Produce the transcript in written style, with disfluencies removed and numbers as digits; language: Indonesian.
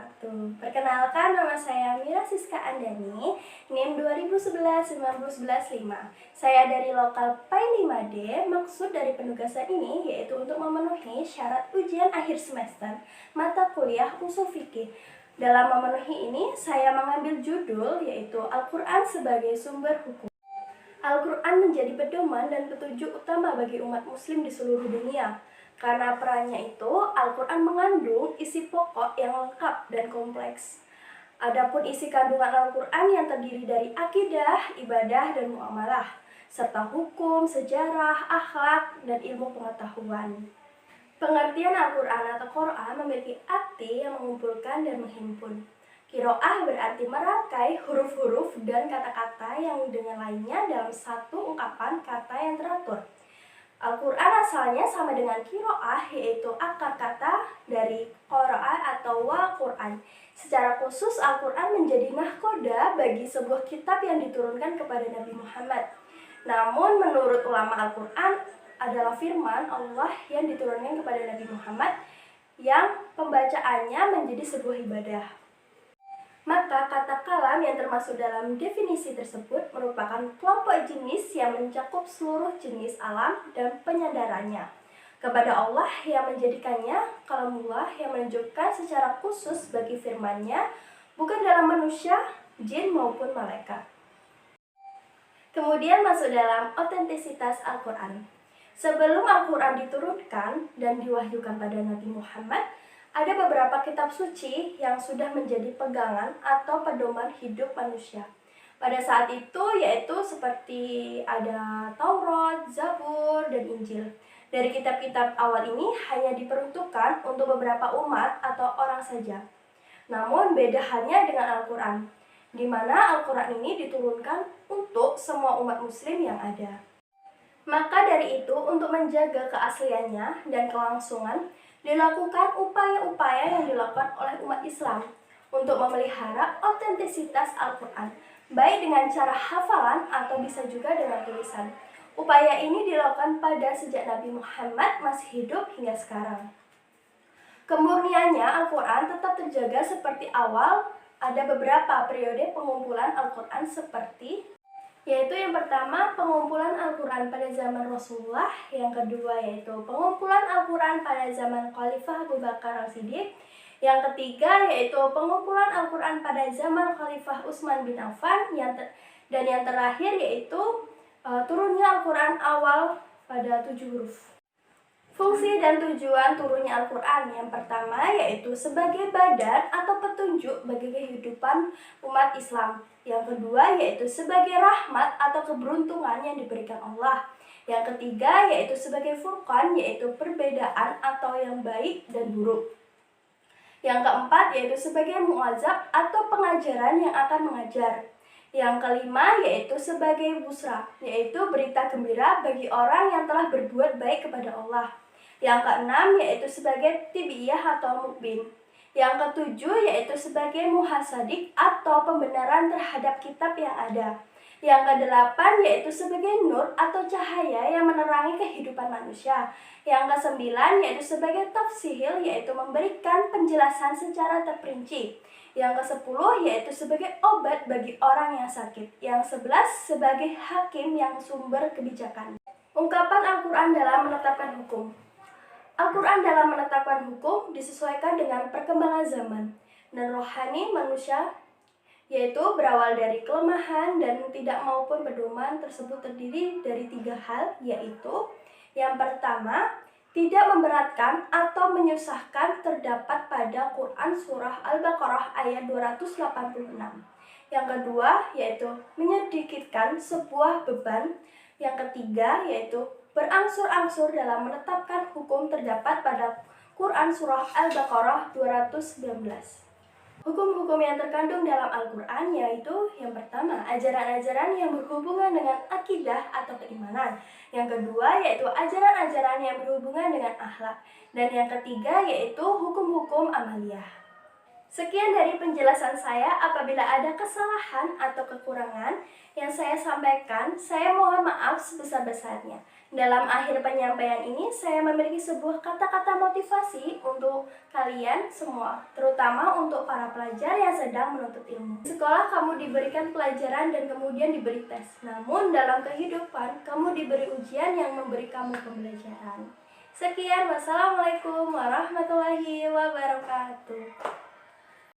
wabarakatuh. Perkenalkan, nama saya Mira Siska Andani, NIM 2011-91115. Saya dari lokal PAI 5D. Maksud dari penugasan ini yaitu untuk memenuhi syarat ujian akhir semester mata kuliah usul fikih. Dalam memenuhi ini, saya mengambil judul yaitu Al-Quran sebagai sumber hukum. Al-Quran menjadi pedoman dan petunjuk utama bagi umat muslim di seluruh dunia. Karena perannya itu, Al-Quran mengandung isi pokok yang lengkap dan kompleks. Adapun isi kandungan Al-Quran yang terdiri dari akidah, ibadah, dan muamalah, serta hukum, sejarah, akhlak, dan ilmu pengetahuan. Pengertian Al-Quran atau Quran memiliki arti yang mengumpulkan dan menghimpun. Qiraah berarti merangkai huruf-huruf dan kata-kata yang dengan lainnya dalam satu ungkapan kata yang teratur. Al-Quran asalnya sama dengan qiraah, yaitu akar kata dari qara'a atau wa Quran. Secara khusus, Al-Quran menjadi nahkoda bagi sebuah kitab yang diturunkan kepada Nabi Muhammad. Namun, menurut ulama Al-Quran adalah firman Allah yang diturunkan kepada Nabi Muhammad yang pembacaannya menjadi sebuah ibadah. Maka kata kalam yang termasuk dalam definisi tersebut merupakan kelompok jenis yang mencakup seluruh jenis alam dan penyandarannya kepada Allah yang menjadikannya kalamullah yang menunjukkan secara khusus bagi firman-Nya bukan dalam manusia, jin maupun malaikat. Kemudian masuk dalam otentisitas Al-Quran. Sebelum Al-Quran diturunkan dan diwahyukan pada Nabi Muhammad, ada beberapa kitab suci yang sudah menjadi pegangan atau pedoman hidup manusia. Pada saat itu yaitu seperti ada Taurat, Zabur, dan Injil. Dari kitab-kitab awal ini hanya diperuntukkan untuk beberapa umat atau orang saja. Namun beda halnya dengan Al-Quran, di mana Al-Quran ini diturunkan untuk semua umat muslim yang ada. Maka dari itu, untuk menjaga keasliannya dan kelangsungan, dilakukan upaya-upaya yang dilakukan oleh umat Islam untuk memelihara otentisitas Al-Quran, baik dengan cara hafalan atau bisa juga dengan tulisan. Upaya ini dilakukan pada sejak Nabi Muhammad masih hidup hingga sekarang. Kemurniannya Al-Quran tetap terjaga seperti awal. Ada beberapa periode pengumpulan Al-Quran seperti yaitu yang pertama pengumpulan Al-Quran pada zaman Rasulullah, yang kedua yaitu pengumpulan Al-Quran pada zaman Khalifah Abu Bakar As-Siddiq, yang ketiga yaitu pengumpulan Al-Quran pada zaman Khalifah Utsman bin Affan, dan yang terakhir yaitu turunnya Al-Quran awal pada 7 huruf. Fungsi dan tujuan turunnya Al-Quran yang pertama yaitu sebagai badan atau petunjuk bagi kehidupan umat Islam. Yang kedua yaitu sebagai rahmat atau keberuntungan yang diberikan Allah. Yang ketiga yaitu sebagai furqan, yaitu perbedaan atau yang baik dan buruk. Yang keempat yaitu sebagai mu'adzab atau pengajaran yang akan mengajar. Yang kelima yaitu sebagai busra, yaitu berita gembira bagi orang yang telah berbuat baik kepada Allah. Yang keenam yaitu sebagai tibiyah atau mukbin. Yang ketujuh yaitu sebagai muhasadik atau pembenaran terhadap kitab yang ada. Yang kedelapan yaitu sebagai nur atau cahaya yang menerangi kehidupan manusia. Yang kesembilan yaitu sebagai tafsihil, yaitu memberikan penjelasan secara terperinci. Yang kesepuluh yaitu sebagai obat bagi orang yang sakit. Yang 11 sebagai hakim yang sumber kebijakan. Ungkapan Al-Quran dalam menetapkan hukum. Al-Quran dalam menetapkan hukum disesuaikan dengan perkembangan zaman dan rohani manusia, yaitu berawal dari kelemahan dan tidak maupun pedoman tersebut terdiri dari 3 hal, yaitu yang pertama, tidak memberatkan atau menyusahkan terdapat pada Quran Surah Al-Baqarah ayat 286. Yang kedua, yaitu menyedikitkan sebuah beban. Yang ketiga, yaitu berangsur-angsur dalam menetapkan hukum terdapat pada Quran Surah Al-Baqarah 219. Hukum-hukum yang terkandung dalam Al-Quran yaitu yang pertama, ajaran-ajaran yang berhubungan dengan akidah atau keimanan. Yang kedua yaitu ajaran-ajaran yang berhubungan dengan akhlak. Dan yang ketiga yaitu hukum-hukum amaliyah. Sekian dari penjelasan saya. Apabila ada kesalahan atau kekurangan yang saya sampaikan, saya mohon maaf sebesar-besarnya. Dalam akhir penyampaian ini, saya memiliki sebuah kata-kata motivasi untuk kalian semua, terutama untuk para pelajar yang sedang menuntut ilmu. Di sekolah kamu diberikan pelajaran dan kemudian diberi tes. Namun dalam kehidupan, kamu diberi ujian yang memberi kamu pembelajaran. Sekian, wassalamualaikum warahmatullahi wabarakatuh.